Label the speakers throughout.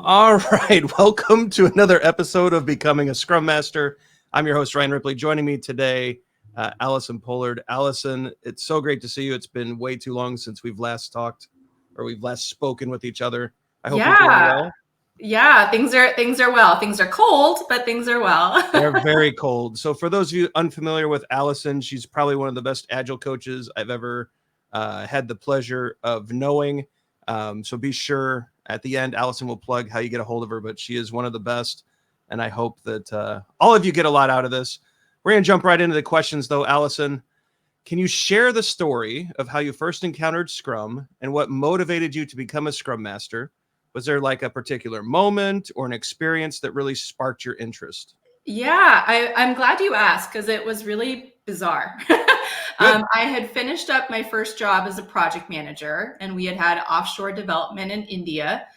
Speaker 1: All right, welcome to another episode of Becoming a Scrum Master. I'm your host, Ryan Ripley. Joining me today, Allison Pollard. Allison, it's so great to see you. It's been way too long since we've last talked or we've last spoken with each other. I hope you're doing well.
Speaker 2: Yeah, things are well. Things are cold, but things are well.
Speaker 1: They're very cold. So for those of you unfamiliar with Allison, she's probably one of the best Agile coaches I've ever had the pleasure of knowing. So be sure at the end, Allison will plug how you get a hold of her, but she is one of the best. And I hope that all of you get a lot out of this. We're going to jump right into the questions, though. Allison, can you share the story of how you first encountered Scrum and what motivated you to become a Scrum Master? Was there like a particular moment or an experience that really sparked your interest?
Speaker 2: Yeah, I'm glad you asked because it was really bizarre. I had finished up my first job as a project manager, and we had offshore development in India.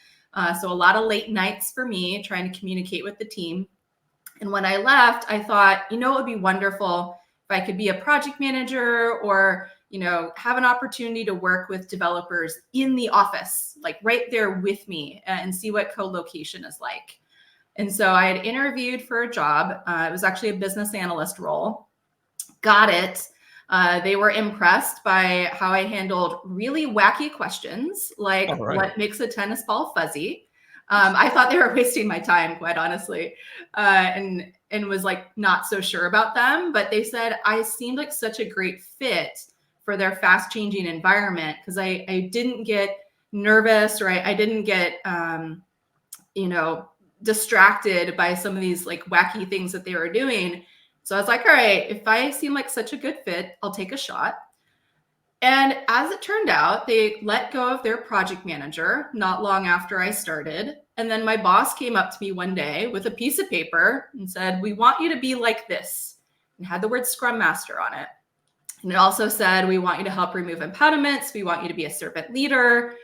Speaker 2: So a lot of late nights for me trying to communicate with the team. And when I left, I thought, it would be wonderful if I could be a project manager or, have an opportunity to work with developers in the office, like right there with me and see what co-location is like. And so I had interviewed for a job. It was actually a business analyst role. Got it. They were impressed by how I handled really wacky questions, like what makes a tennis ball fuzzy. I thought they were wasting my time, quite honestly, and was like not so sure about them. But they said I seemed like such a great fit for their fast-changing environment because I didn't get nervous or I didn't get distracted by some of these like wacky things that they were doing. So I was like, all right, if I seem like such a good fit, I'll take a shot. And as it turned out, they let go of their project manager not long after I started. And then my boss came up to me one day with a piece of paper and said, we want you to be like this, and had the word Scrum Master on it. And it also said, we want you to help remove impediments. We want you to be a servant leader.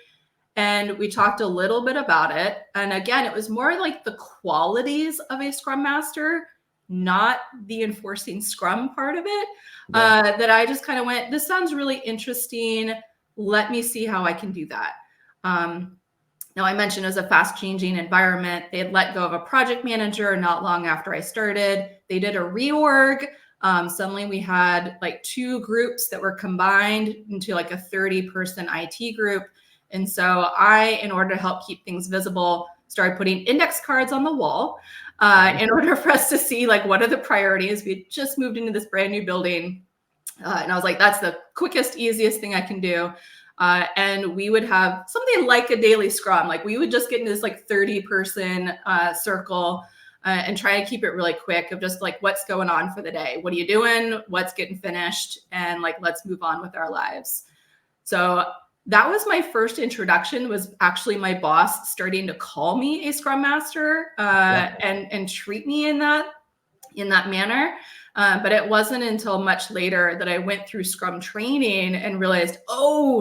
Speaker 2: And we talked a little bit about it. And again, it was more like the qualities of a Scrum Master, not the enforcing Scrum part of it, that I just kind of went, this sounds really interesting. Let me see how I can do that. Now, I mentioned it was a fast-changing environment. They had let go of a project manager not long after I started. They did a reorg. Suddenly we had like two groups that were combined into like a 30-person IT group. And so I, in order to help keep things visible, started putting index cards on the wall in order for us to see like what are the priorities. We had just moved into this brand new building. And I was like, that's the quickest, easiest thing I can do. And we would have something like a daily scrum. Like we would just get into this like 30-person circle and try to keep it really quick of just like what's going on for the day. What are you doing? What's getting finished? And like, let's move on with our lives. So that was my first introduction, was actually my boss starting to call me a Scrum Master and treat me in that manner. But it wasn't until much later that I went through Scrum training and realized,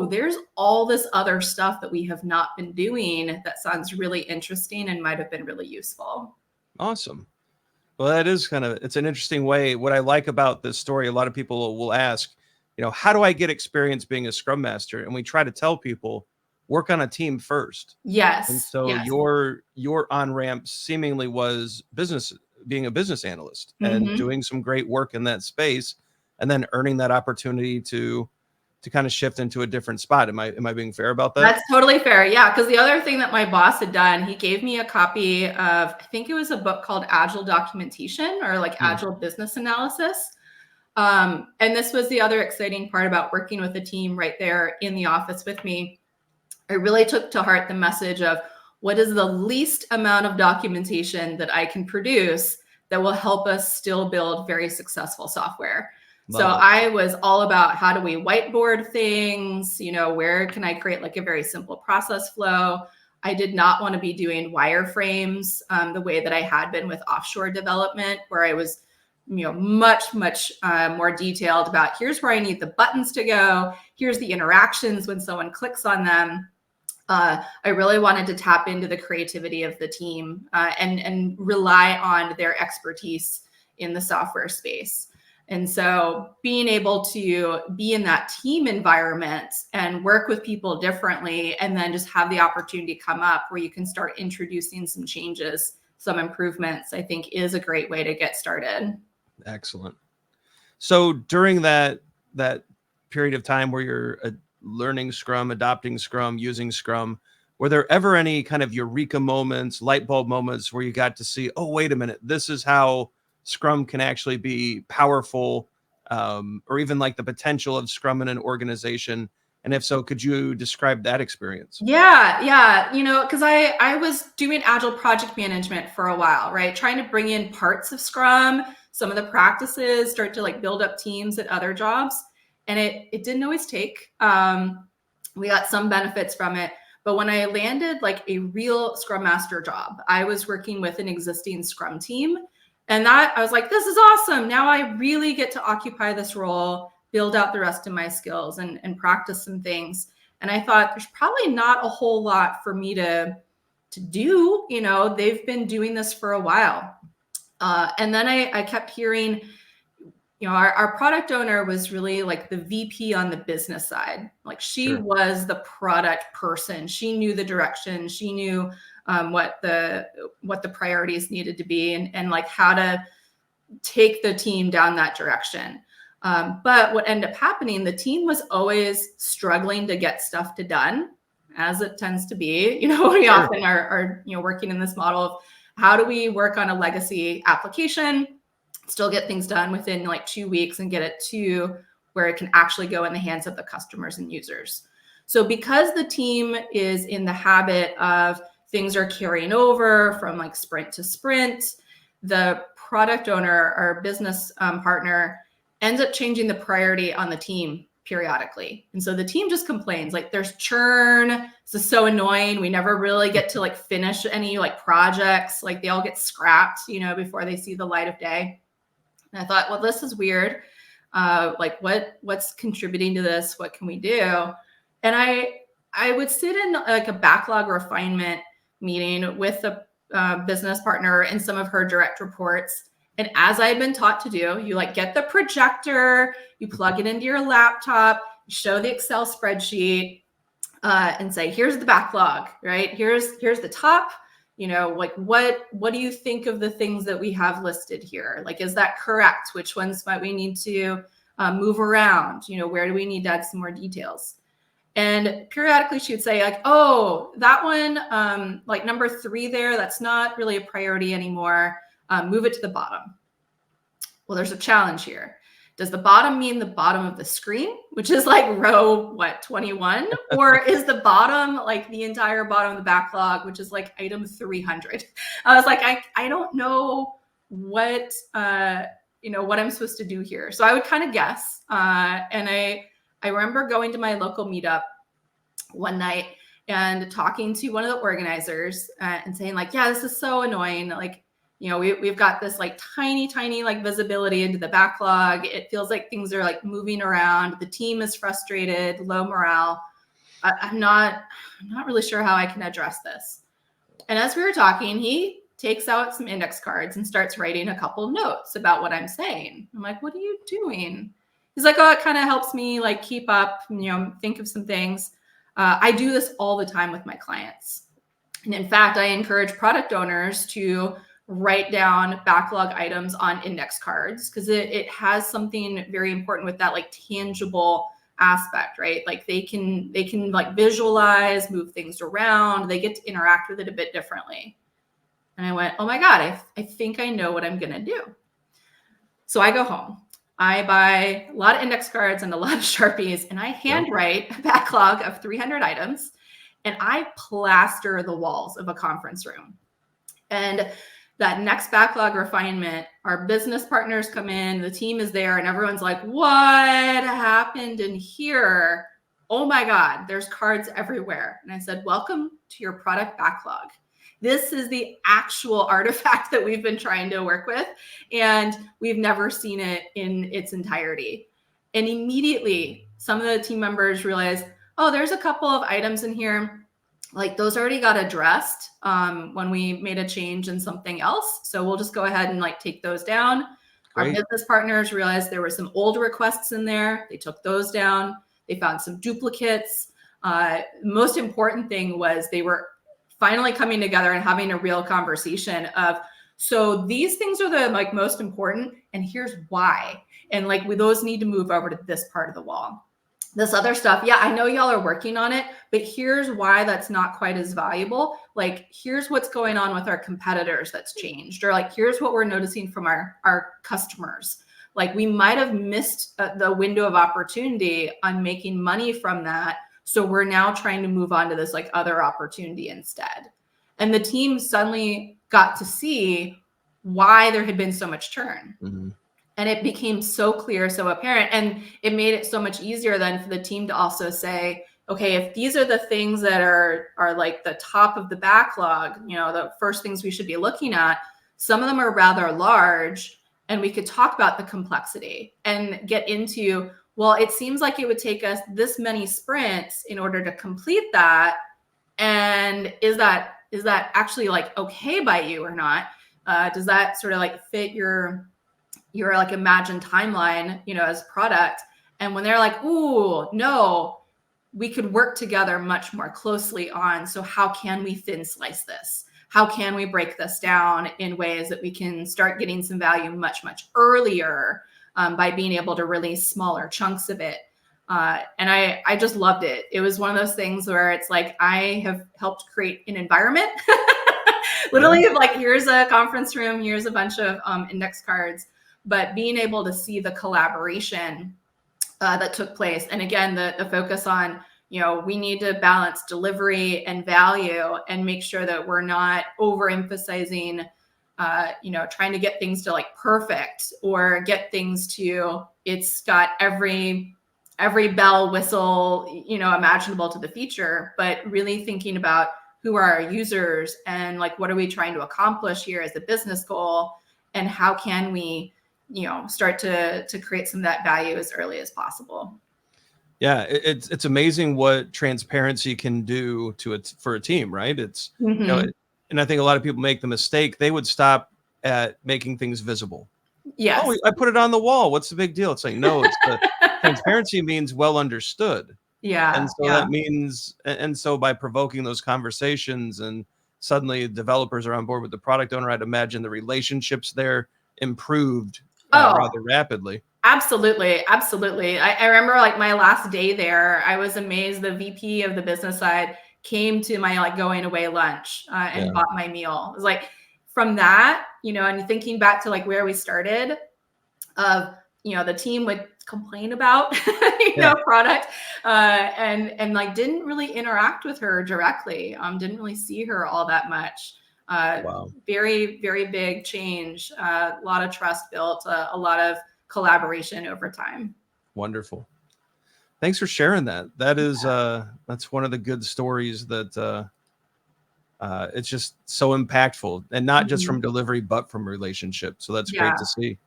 Speaker 2: there's all this other stuff that we have not been doing that sounds really interesting and might have been really useful.
Speaker 1: Awesome. Well, that is it's an interesting way. What I like about this story, a lot of people will ask, how do I get experience being a Scrum Master? And we try to tell people, work on a team first.
Speaker 2: Yes.
Speaker 1: And so your on-ramp seemingly was being a business analyst and doing some great work in that space, and then earning that opportunity to kind of shift into a different spot. Am I being fair about that?
Speaker 2: That's totally fair. Yeah. Because the other thing that my boss had done, he gave me a copy of, I think it was a book called Agile Documentation or like Agile Business Analysis. And this was the other exciting part about working with a team right there in the office with me. I really took to heart the message of what is the least amount of documentation that I can produce that will help us still build very successful software. I was all about how do we whiteboard things, where can I create like a very simple process flow. I did not want to be doing wireframes the way that I had been with offshore development, where I was much more detailed about here's where I need the buttons to go. Here's the interactions when someone clicks on them. I really wanted to tap into the creativity of the team and rely on their expertise in the software space. And so being able to be in that team environment and work with people differently, and then just have the opportunity come up where you can start introducing some changes, some improvements, I think is a great way to get started.
Speaker 1: Excellent. So during that period of time where you're learning Scrum, adopting Scrum, using Scrum, were there ever any kind of Eureka moments, light bulb moments where you got to see, oh, wait a minute, this is how Scrum can actually be powerful, or even like the potential of Scrum in an organization? And if so, could you describe that experience?
Speaker 2: Yeah. Because I was doing agile project management for a while, right? Trying to bring in parts of Scrum, some of the practices, start to like build up teams at other jobs. And it didn't always take. We got some benefits from it. But when I landed like a real Scrum Master job, I was working with an existing Scrum team. And that I was like, this is awesome. Now I really get to occupy this role, build out the rest of my skills and practice some things. And I thought there's probably not a whole lot for me to do. They've been doing this for a while. And then I kept hearing, our product owner was really like the VP on the business side. Like she
Speaker 1: Sure.
Speaker 2: was the product person. She knew the direction. She knew what the priorities needed to be, and like how to take the team down that direction. But what ended up happening, the team was always struggling to get stuff done, as it tends to be. We often are working in this model of how do we work on a legacy application, still get things done within like 2 weeks and get it to where it can actually go in the hands of the customers and users. So because the team is in the habit of things are carrying over from like sprint to sprint, the product owner or business partner ends up changing the priority on the team periodically. And so the team just complains, like there's churn. This is so annoying. We never really get to like finish any like projects. Like they all get scrapped, before they see the light of day. And I thought, well, this is weird. Like what's contributing to this? What can we do? And I would sit in like a backlog refinement meeting with the business partner and some of her direct reports. And as I had been taught to do, you like get the projector, you plug it into your laptop, you show the Excel spreadsheet, and say, here's the backlog, right? Here's the top, like what do you think of the things that we have listed here? Like, is that correct? Which ones might we need to move around? Where do we need to add some more details? And periodically she would say like, oh, that one, like number 3 there, that's not really a priority anymore. Move it to the bottom. Well, there's a challenge here. Does the bottom mean the bottom of the screen, which is like row 21? Or is the bottom like the entire bottom of the backlog, which is like item 300? I was like, I don't know what, what I'm supposed to do here. So I would kind of guess. And I remember going to my local meetup one night and talking to one of the organizers and saying like, yeah, this is so annoying. Like, we've got this like tiny like visibility into the backlog. It feels like things are like moving around. The team is frustrated, low morale. I'm not really sure how I can address this. And as we were talking, he takes out some index cards and starts writing a couple notes about what I'm saying. I'm like, what are you doing? He's like, oh, it kind of helps me like keep up, think of some things. I do this all the time with my clients. And in fact, I encourage product owners to write down backlog items on index cards because it has something very important with that like tangible aspect, right? Like they can like visualize, move things around. They get to interact with it a bit differently. And I went, oh my God, I think I know what I'm going to do. So I go home. I buy a lot of index cards and a lot of Sharpies, and I handwrite a backlog of 300 items, and I plaster the walls of a conference room. And that next backlog refinement, our business partners come in, the team is there, and everyone's like, what happened in here? Oh my God, there's cards everywhere. And I said, welcome to your product backlog. This is the actual artifact that we've been trying to work with, and we've never seen it in its entirety. And immediately, some of the team members realized, oh, there's a couple of items in here, like those already got addressed when we made a change in something else. So we'll just go ahead and like take those down. Our
Speaker 1: Great.
Speaker 2: business partners realized there were some old requests in there. They took those down. They found some duplicates. Most important thing was they were finally coming together and having a real conversation of, so these things are the like most important, and here's why. And like those need to move over to this part of the wall. This other stuff, yeah, I know y'all are working on it, but here's why that's not quite as valuable. Like, here's what's going on with our competitors that's changed, or like, here's what we're noticing from our customers. Like, we might have missed the window of opportunity on making money from that. So we're now trying to move on to this like other opportunity instead. And the team suddenly got to see why there had been so much churn.
Speaker 1: Mm-hmm.
Speaker 2: And it became so clear, so apparent. And it made it so much easier then for the team to also say, okay, if these are the things that are like the top of the backlog, you know, the first things we should be looking at, some of them are rather large, and we could talk about the complexity and get into, well, it seems like it would take us this many sprints in order to complete that. And is that actually like okay by you or not? Does that sort of like fit your like imagined timeline, you know, as product? And when they're like, ooh, no, we could work together much more closely on, so how can we thin slice this? How can we break this down in ways that we can start getting some value much, much earlier by being able to release smaller chunks of it? And I just loved it. It was one of those things where it's like, I have helped create an environment. Literally, like, here's a conference room, here's a bunch of index cards, but being able to see the collaboration that took place. And again, the focus on, you know, we need to balance delivery and value and make sure that we're not overemphasizing, you know, trying to get things to like perfect, or get things to, it's got every bell, whistle, you know, imaginable to the feature, but really thinking about who are our users and like, what are we trying to accomplish here as a business goal, and how can we, you know, start to create some of that value as early as possible.
Speaker 1: Yeah, it's amazing what transparency can do to it for a team, right? It's
Speaker 2: Mm-hmm.
Speaker 1: you know, and I think a lot of people make the mistake, they would stop at making things visible.
Speaker 2: Yes.
Speaker 1: Oh, I put it on the wall. What's the big deal? It's like, no, it's the transparency means well understood.
Speaker 2: Yeah.
Speaker 1: And so that means, and so by provoking those conversations, and suddenly developers are on board with the product owner, I'd imagine the relationships there improved rather rapidly.
Speaker 2: Absolutely. Absolutely. I remember like my last day there, I was amazed. The VP of the business side came to my like going away lunch and bought my meal. It was like, from that, you know, and thinking back to like where we started, of, you know, the team would complain about, you know, product and like didn't really interact with her directly. Didn't really see her all that much.
Speaker 1: Wow.
Speaker 2: Very, very big change. A lot of trust built, a lot of collaboration over time.
Speaker 1: Wonderful. Thanks for sharing that. That is that's one of the good stories that it's just so impactful, and not just from delivery, but from relationship. So that's great to see.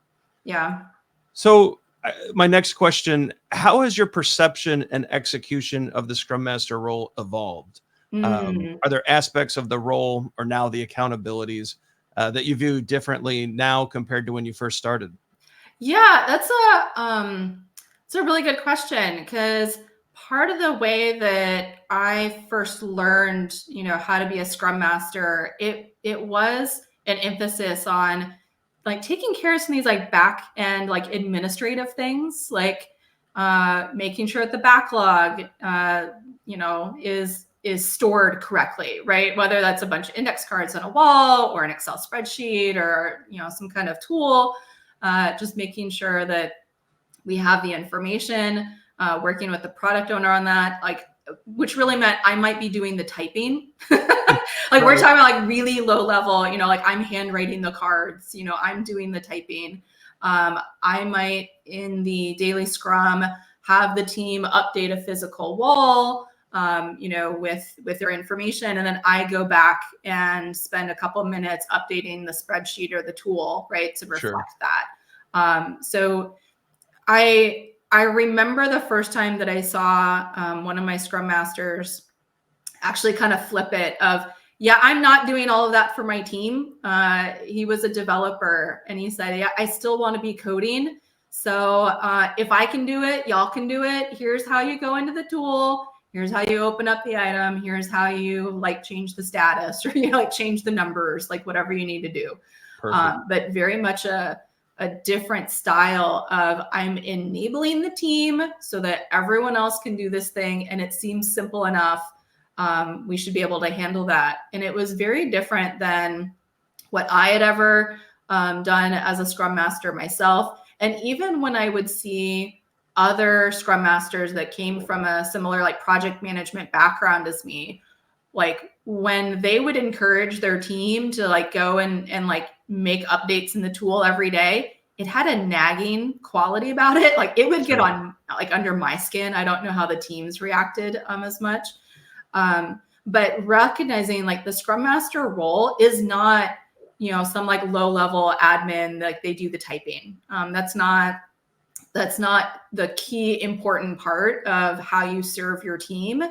Speaker 2: Yeah.
Speaker 1: So my next question, how has your perception and execution of the Scrum Master role evolved? Are there aspects of the role, or now the accountabilities, that you view differently now compared to when you first started?
Speaker 2: Yeah, that's a really good question, because part of the way that I first learned, you know, how to be a Scrum Master, it was an emphasis on like taking care of some of these like back end like administrative things, like making sure that the backlog you know is stored correctly, right? Whether that's a bunch of index cards on a wall, or an Excel spreadsheet, or, you know, some kind of tool. Just making sure that we have the information, working with the product owner on that, like, which really meant I might be doing the typing. Like, we're talking about like really low level, you know, like I'm handwriting the cards, you know, I'm doing the typing. I might in the daily Scrum have the team update a physical wall, you know, with their information. And then I go back and spend a couple of minutes updating the spreadsheet or the tool, right, to reflect that. So I remember the first time that I saw one of my Scrum Masters actually kind of flip it of, yeah, I'm not doing all of that for my team. He was a developer, and he said, yeah, I still want to be coding. So if I can do it, y'all can do it. Here's how you go into the tool. Here's how you open up the item. Here's how you like change the status or you like change the numbers, like whatever you need to do. But very much a different style of I'm enabling the team so that everyone else can do this thing. And it seems simple enough. We should be able to handle that. And it was very different than what I had ever done as a Scrum Master myself. And even when I would see other Scrum Masters that came from a similar like project management background as me, like when they would encourage their team to like go and like make updates in the tool every day, it had a nagging quality about it. Like it would get on like under my skin. I don't know how the teams reacted as much. But recognizing like the Scrum Master role is not, you know, some like low level admin, like they do the typing. That's not the key important part of how you serve your team.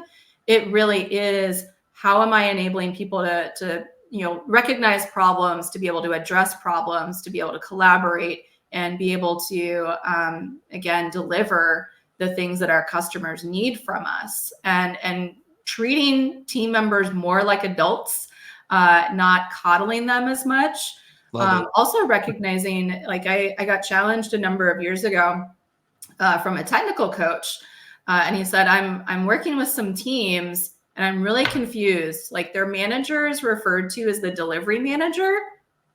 Speaker 2: It really is, how am I enabling people to you know, recognize problems, to be able to address problems, to be able to collaborate and be able to, again, deliver the things that our customers need from us, and treating team members more like adults, not coddling them as much. Also recognizing, like I got challenged a number of years ago from a technical coach, and he said, I'm working with some teams and I'm really confused. Like their manager is referred to as the delivery manager,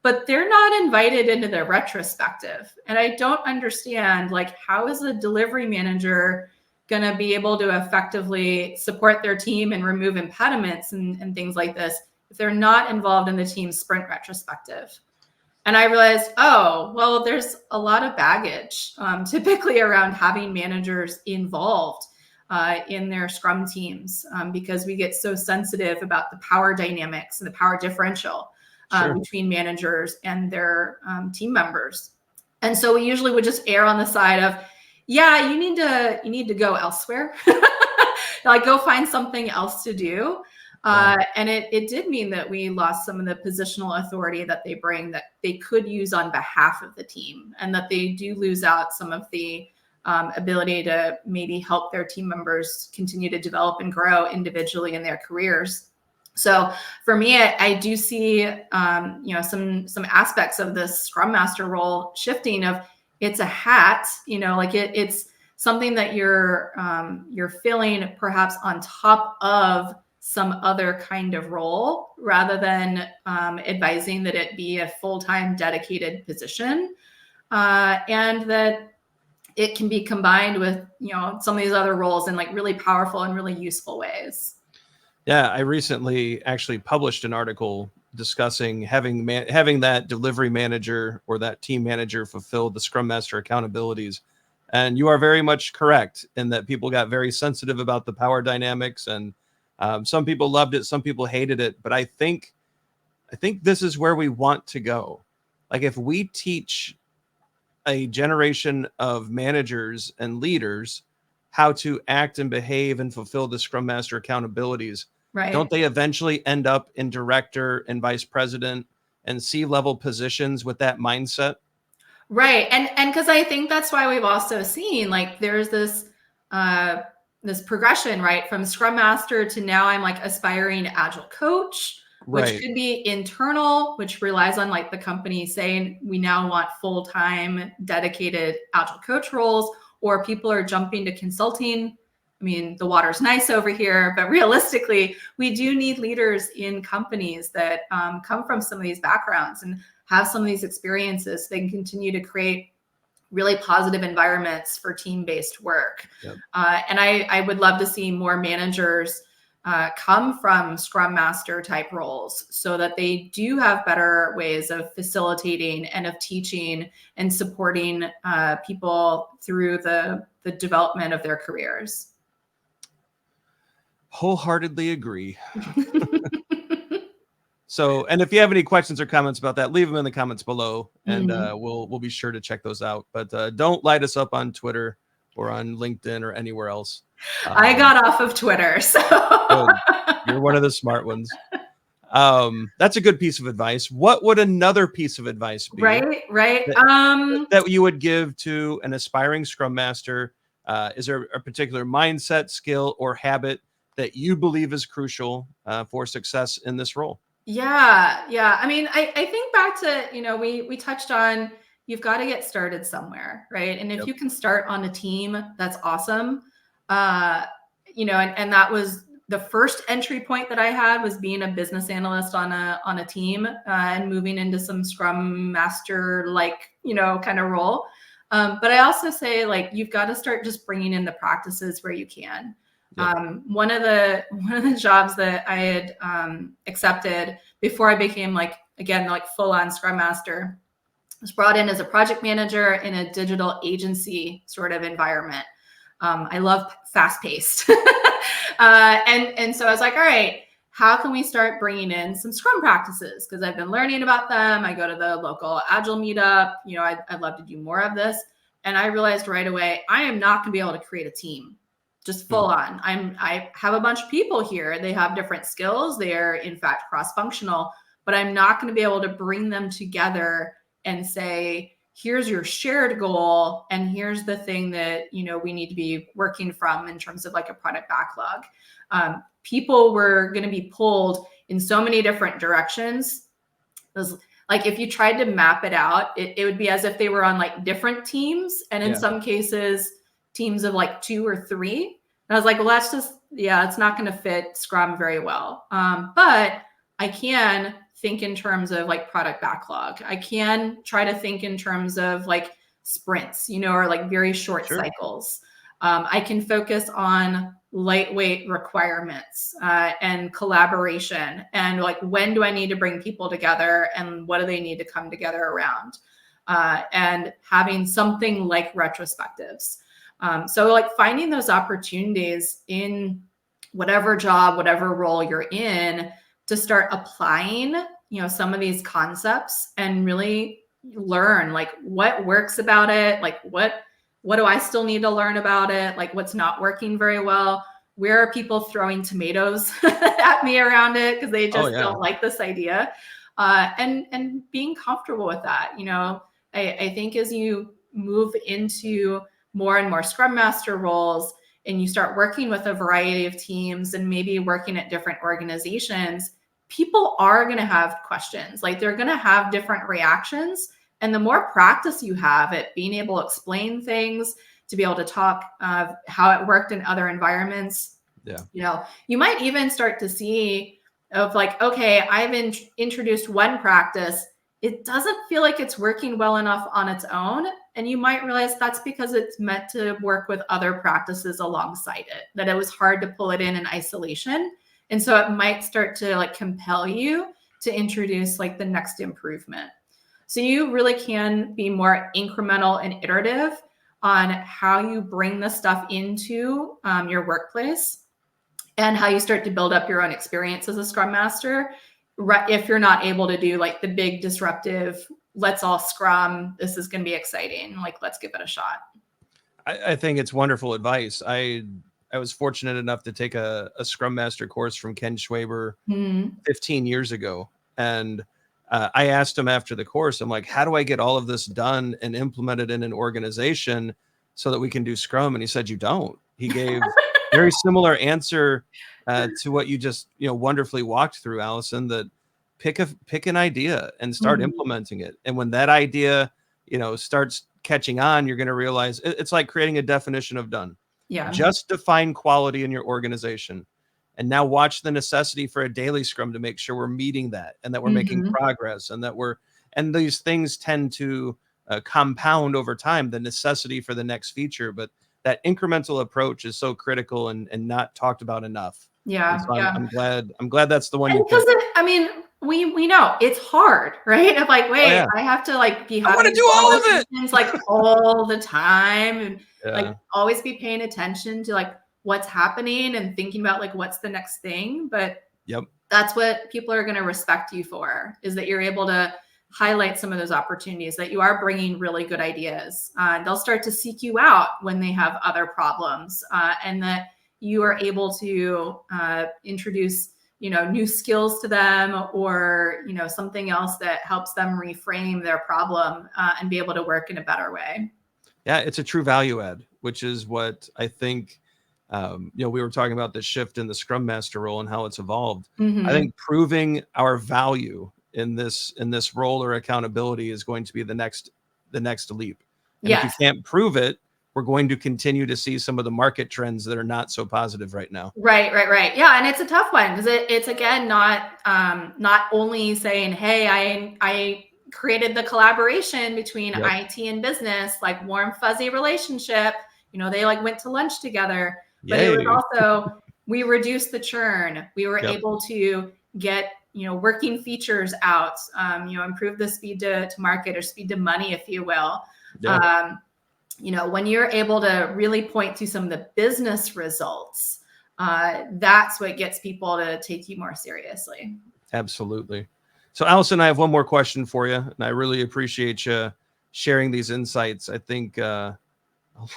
Speaker 2: but they're not invited into the retrospective. And I don't understand, like, how is a delivery manager going to be able to effectively support their team and remove impediments and things like this if they're not involved in the team's sprint retrospective? And I realized, oh, well, there's a lot of baggage typically around having managers involved in their Scrum teams, because we get so sensitive about the power dynamics and the power differential between managers and their team members. And so we usually would just err on the side of, yeah, you need to go elsewhere, like go find something else to do. And it did mean that we lost some of the positional authority that they bring that they could use on behalf of the team, and that they do lose out some of the ability to maybe help their team members continue to develop and grow individually in their careers. So for me, I do see, you know, some aspects of this Scrum Master role shifting of, it's a hat, you know, like it's something that you're filling perhaps on top of some other kind of role, rather than advising that it be a full-time dedicated position, and that it can be combined with, you know, some of these other roles in like really powerful and really useful ways.
Speaker 1: Yeah, I recently actually published an article discussing having that delivery manager or that team manager fulfill the Scrum Master accountabilities. And you are very much correct in that people got very sensitive about the power dynamics, and some people loved it, some people hated it. But I think this is where we want to go. Like if we teach a generation of managers and leaders how to act and behave and fulfill the Scrum Master accountabilities, don't they eventually end up in director and vice president and C-level positions with that mindset?
Speaker 2: Right. And because I think that's why we've also seen, like, there's this this progression, right, from Scrum Master to now I'm like aspiring Agile coach, which could be internal, which relies on like the company saying we now want full-time dedicated Agile coach roles, or people are jumping to consulting. I mean, the water's nice over here, but realistically, we do need leaders in companies that come from some of these backgrounds and have some of these experiences. They can continue to create really positive environments for team-based work. Yep. And I would love to see more managers come from Scrum Master type roles, so that they do have better ways of facilitating and of teaching and supporting people through the development of their careers.
Speaker 1: Wholeheartedly agree. So, and if you have any questions or comments about that, leave them in the comments below, and we'll be sure to check those out. But don't light us up on Twitter or on LinkedIn or anywhere else.
Speaker 2: I got off of Twitter, so
Speaker 1: good. You're one of the smart ones. That's a good piece of advice. What would another piece of advice be
Speaker 2: Right.
Speaker 1: that you would give to an aspiring Scrum Master? Is there a particular mindset, skill, or habit that you believe is crucial for success in this role?
Speaker 2: Yeah. I mean, I think back to, we touched on, you've got to get started somewhere, right? And if
Speaker 1: Yep.
Speaker 2: you can start on a team, that's awesome. And that was the first entry point that I had, was being a business analyst on a team, and moving into some Scrum Master kind of role. But I also say, like, you've got to start just bringing in the practices where you can.
Speaker 1: Yep.
Speaker 2: One of the jobs that I had accepted before I became full on Scrum Master, was brought in as a project manager in a digital agency sort of environment. I love fast paced. And so I was like, all right, how can we start bringing in some Scrum practices? Because I've been learning about them. I go to the local Agile meetup. I'd love to do more of this. And I realized right away, I am not going to be able to create a team just full on. I have a bunch of people here. They have different skills. They are, in fact, cross-functional, but I'm not going to be able to bring them together and say, here's your shared goal, and here's the thing that, we need to be working from in terms of like a product backlog. People were going to be pulled in so many different directions. It was like, if you tried to map it out, it would be as if they were on like different teams, and in some cases, teams of like 2 or 3. And I was like, well, it's not going to fit Scrum very well. But I can think in terms of like product backlog. I can try to think in terms of like sprints, or like very short cycles. I can focus on lightweight requirements and collaboration, and like, when do I need to bring people together, and what do they need to come together around, and having something like retrospectives. So like, finding those opportunities in whatever job, whatever role you're in, to start applying, some of these concepts, and really learn like what works about it. Like, what do I still need to learn about it? Like, what's not working very well? Where are people throwing tomatoes at me around it because they just don't like this idea? And being comfortable with that. I think as you move into more and more Scrum Master roles, and you start working with a variety of teams, and maybe working at different organizations, people are going to have questions. Like, they're going to have different reactions. And the more practice you have at being able to explain things, to be able to talk how it worked in other environments, you might even start to see of like, okay, I've introduced one practice. It doesn't feel like it's working well enough on its own. And you might realize that's because it's meant to work with other practices alongside it, that it was hard to pull it in isolation. And so it might start to like compel you to introduce like the next improvement. So you really can be more incremental and iterative on how you bring the stuff into your workplace, and how you start to build up your own experience as a Scrum Master. If you're not able to do like the big disruptive, let's all Scrum, this is going to be exciting, like, let's give it a shot.
Speaker 1: I think it's wonderful advice. I was fortunate enough to take a Scrum Master course from Ken Schwaber 15 years ago. And I asked him after the course, I'm like, how do I get all of this done and implemented in an organization so that we can do Scrum? And he said, you don't. He gave very similar answer to what you just, wonderfully walked through, Allison, that pick an idea and start implementing it. And when that idea, starts catching on, you're going to realize it's like creating a definition of done.
Speaker 2: Yeah.
Speaker 1: Just define quality in your organization. And now watch the necessity for a daily Scrum to make sure we're meeting that, and that we're making progress, and that and these things tend to compound over time, the necessity for the next feature. But that incremental approach is so critical and not talked about enough.
Speaker 2: Yeah.
Speaker 1: So I'm glad that's the one you
Speaker 2: because
Speaker 1: picked.
Speaker 2: We know it's hard, right? Of like, wait, I have to like be having
Speaker 1: do all of
Speaker 2: it like all the time, and like always be paying attention to like what's happening and thinking about like what's the next thing. But that's what people are going to respect you for, is that you're able to highlight some of those opportunities, that you are bringing really good ideas. They'll start to seek you out when they have other problems, and that you are able to introduce new skills to them, or, something else that helps them reframe their problem and be able to work in a better way.
Speaker 1: Yeah, it's a true value add, which is what I think, we were talking about the shift in the Scrum Master role and how it's evolved. I think proving our value in this role or accountability is going to be the next leap. And if you can't prove it, we're going to continue to see some of the market trends that are not so positive right now.
Speaker 2: Right. Yeah, and it's a tough one because it's again not only saying, hey, I created the collaboration between IT and business, like warm fuzzy relationship. They like went to lunch together, but it was also we reduced the churn. We were able to get working features out, improve the speed to market or speed to money, if you will. When you're able to really point to some of the business results, that's what gets people to take you more seriously.
Speaker 1: Absolutely. So Allison, I have one more question for you, and I really appreciate you sharing these insights. I think a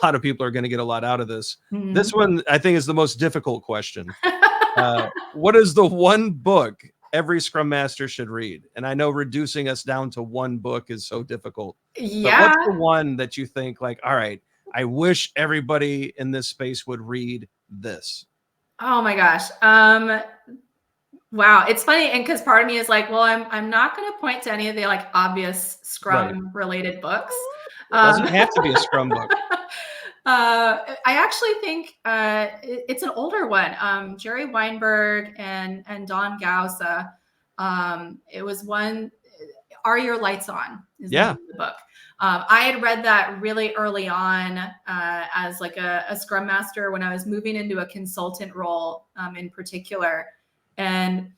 Speaker 1: lot of people are going to get a lot out of this. This one, I think, is the most difficult question. What is the one book every Scrum Master should read? And I know reducing us down to one book is so difficult.
Speaker 2: Yeah.
Speaker 1: But what's the one that you think like, all right, I wish everybody in this space would read this?
Speaker 2: Oh my gosh. Wow. It's funny. And because part of me is like, well, I'm not going to point to any of the like obvious Scrum related books.
Speaker 1: It doesn't have to be a Scrum book.
Speaker 2: I actually think it's an older one. Jerry Weinberg and Don Gausa. It was one, Are Your Lights On? Is the name of the book. I had read that really early on as like a Scrum Master when I was moving into a consultant role in particular. And,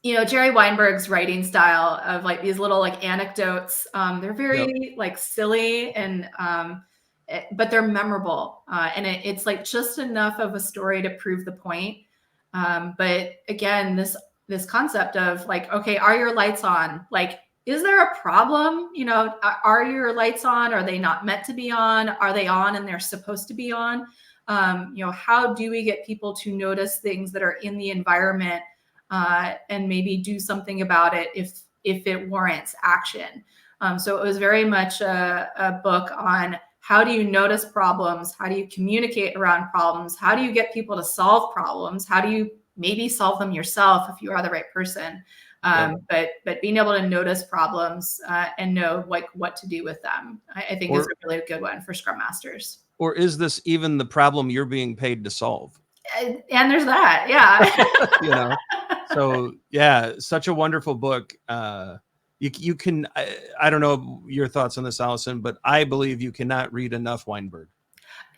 Speaker 2: Jerry Weinberg's writing style of like these little like anecdotes, they're very like silly and but they're memorable. And it's like just enough of a story to prove the point. But again, this concept of like, okay, are your lights on? Like, is there a problem? Are your lights on? Are they not meant to be on? Are they on and they're supposed to be on? How do we get people to notice things that are in the environment and maybe do something about it if it warrants action? So it was very much a book on how do you notice problems? How do you communicate around problems? How do you get people to solve problems? How do you maybe solve them yourself if you are the right person? But being able to notice problems and know like what to do with them, I think is a really good one for Scrum Masters. Or
Speaker 1: is this even the problem you're being paid to solve?
Speaker 2: And there's that, yeah.
Speaker 1: So yeah, such a wonderful book. You can, I don't know your thoughts on this, Allison, but I believe you cannot read enough Weinberg.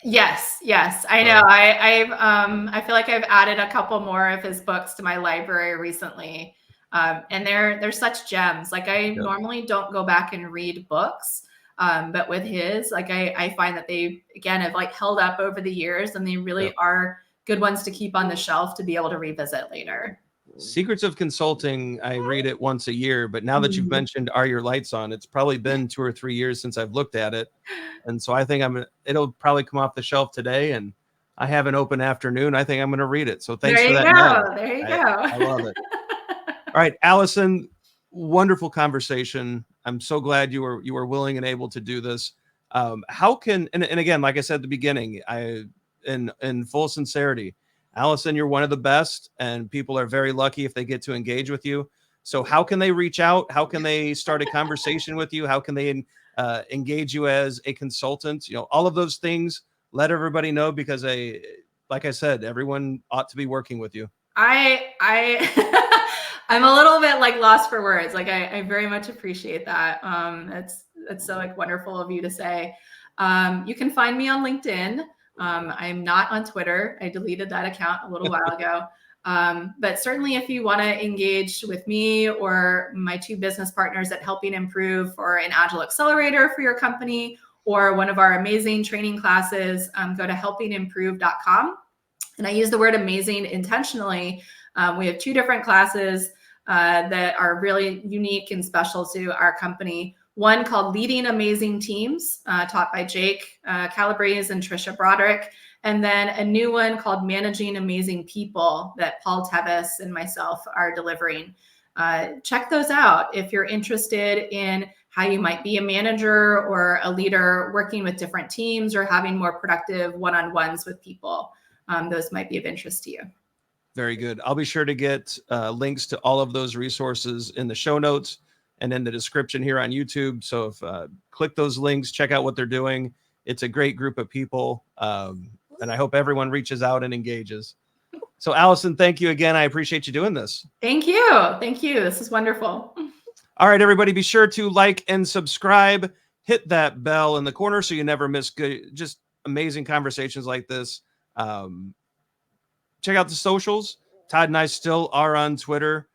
Speaker 2: Yes, I know. I feel like I've added a couple more of his books to my library recently. And they're such gems. Like I normally don't go back and read books. But with his, like I find that they, again, have like held up over the years and they really are good ones to keep on the shelf to be able to revisit later.
Speaker 1: Secrets of Consulting, I read it once a year, but now that you've mentioned Are Your Lights On, it's probably been 2 or 3 years since I've looked at it. And so I think it'll probably come off the shelf today, and I have an open afternoon. I think I'm going to read it. So thanks for that.
Speaker 2: There you go.
Speaker 1: I love it. All right, Allison, wonderful conversation. I'm so glad you were willing and able to do this. How can, and again, like I said at the beginning, in full sincerity, Allison, you're one of the best, and people are very lucky if they get to engage with you. So how can they reach out? How can they start a conversation with you? How can they engage you as a consultant? All of those things, let everybody know, because like I said, everyone ought to be working with you.
Speaker 2: I'm a little bit like lost for words. Like I very much appreciate that. It's so like wonderful of you to say. You can find me on LinkedIn. I'm not on Twitter. I deleted that account a little while ago. But certainly if you want to engage with me or my 2 business partners at Helping Improve, or an Agile Accelerator for your company, or one of our amazing training classes, go to helpingimprove.com. And I use the word amazing intentionally. We have 2 different classes that are really unique and special to our company. One called Leading Amazing Teams, taught by Jake Calabrese and Trisha Broderick. And then a new one called Managing Amazing People that Paul Tevis and myself are delivering. Check those out if you're interested in how you might be a manager or a leader working with different teams or having more productive one-on-ones with people. Those might be of interest to you.
Speaker 1: Very good. I'll be sure to get links to all of those resources in the show notes and in the description here on YouTube. So if click those links, check out what they're doing. It's a great group of people. And I hope everyone reaches out and engages. So Allison, thank you again. I appreciate you doing this.
Speaker 2: Thank you. Thank you. This is wonderful.
Speaker 1: All right, everybody, be sure to like and subscribe. Hit that bell in the corner so you never miss just amazing conversations like this. Check out the socials. Todd and I still are on Twitter.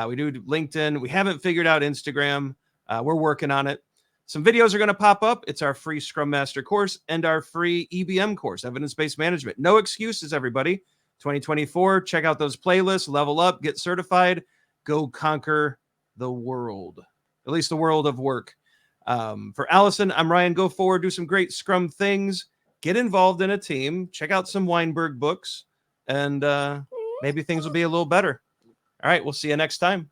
Speaker 1: We do LinkedIn. We haven't figured out Instagram. We're working on it. Some videos are going to pop up. It's our free Scrum Master course and our free EBM course, Evidence-Based Management. No excuses, everybody. 2024, check out those playlists, level up, get certified, go conquer the world, at least the world of work. For Allison, I'm Ryan. Go forward, do some great Scrum things, get involved in a team, check out some Weinberg books, and maybe things will be a little better. All right, we'll see you next time.